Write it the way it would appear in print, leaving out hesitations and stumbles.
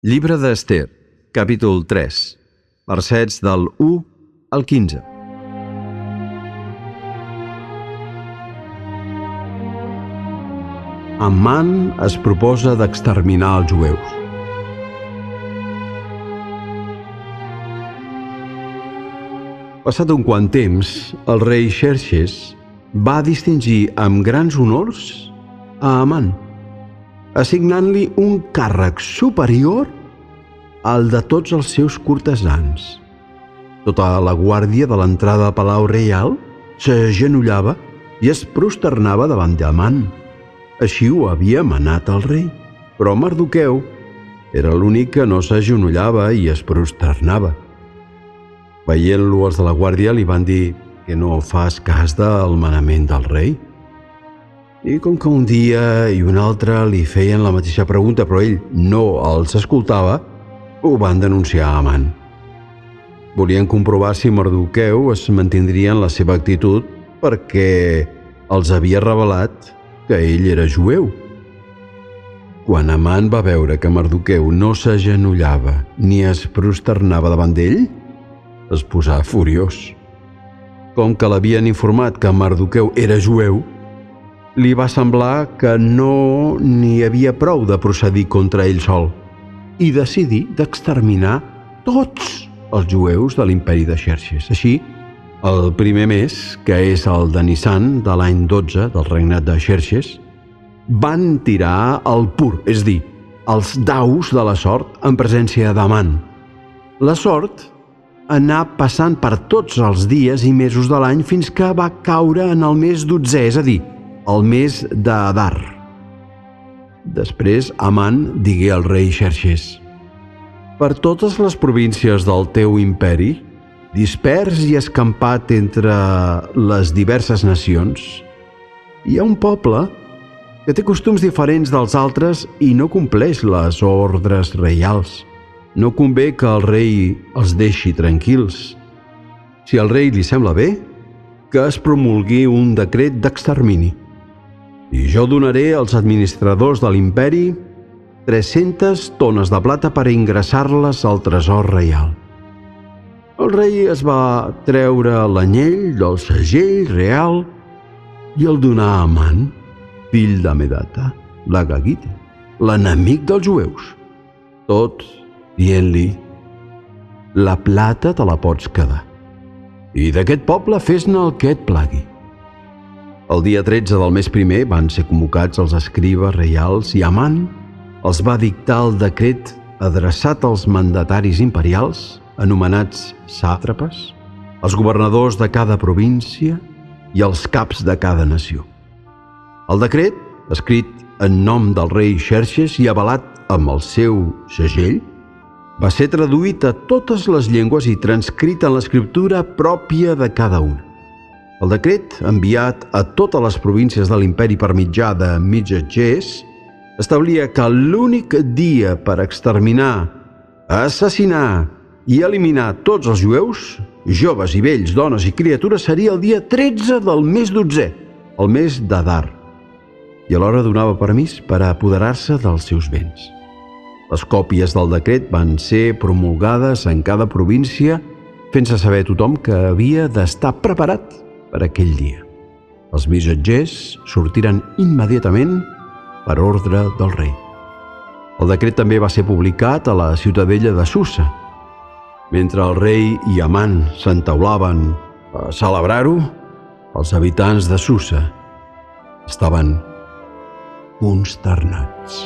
Llibre d'Ester, capítol 3, versets del 1 al 15. Amman es proposa d'exterminar els jueus. Passat un quant temps, el rei Xerxes va distingir amb grans honors a Amman, assignant-li un càrrec superior al de tots els seus cortesans. Tota la guàrdia de l'entrada al Palau Reial s'agenollava i es prosternava davant d'Amman. Així ho havia manat el rei, però Mardoqueu era l'únic que no s'agenollava i es prosternava. Veient-lo, els de la guàrdia li van dir que no fas cas del manament del rei. I com que un dia i un altre li feien la mateixa pregunta però ell no els escoltava, ho van denunciar a Amman. Volien comprovar si Mardoqueu es mantindria en la seva actitud perquè els havia revelat que ell era jueu. Quan Amman va veure que Mardoqueu no s'agenollava ni es prosternava davant d'ell, es posà furiós. Com que l'havien informat que Mardoqueu era jueu, li va semblar que no n'hi havia prou de procedir contra ell sol i decidí d'exterminar tots els jueus de l'imperi de Xerxes. Així, el primer mes, que és el de Nissan de l'any 12 del regnat de Xerxes, van tirar el pur, és a dir, els daus de la sort en presència d'Amman. La sort anà passant per tots els dies i mesos de l'any fins que va caure en el mes 12è, és a dir, el mes d'Adar. Després Amman digué al rei Xerxes: per totes les províncies del teu imperi, dispers i escampat entre les diverses nacions, hi ha un poble que té costums diferents dels altres i no compleix les ordres reials. No convé que el rei els deixi tranquils. Si al rei li sembla bé, que es promulgui un decret d'extermini. I jo donaré als administradors de l'imperi 300 tones de plata per ingressar-les al tresor reial. El rei es va treure l'anyell del segell real i el donà a Amman, fill d'Amedata, l'Agagita, l'enemic dels jueus, tot dient-li: la plata te la pots quedar, i d'aquest poble fes-ne el que et plagui. El dia 13 del mes primer van ser convocats els escribes reials i Amman els va dictar el decret adreçat als mandataris imperials, anomenats sàtrapes, els governadors de cada província i els caps de cada nació. El decret, escrit en nom del rei Xerxes i avalat amb el seu segell, va ser traduït a totes les llengües i transcrit en l'escriptura pròpia de cada una. El decret, enviat a totes les províncies de l'imperi per mitjà de missatgers, establia que l'únic dia per exterminar, assassinar i eliminar tots els jueus, joves i vells, dones i criatures, seria el dia 13 del mes 12è, el mes d'Adar, i alhora donava permís per a apoderar-se dels seus béns. Les còpies del decret van ser promulgades en cada província, fent-se saber a tothom que havia d'estar preparat per aquell dia. Els missatgers sortiren immediatament per ordre del rei. El decret també va ser publicat a la ciutadella de Susa. Mentre el rei i Amman s'entaulaven a celebrar-ho, els habitants de Susa estaven consternats.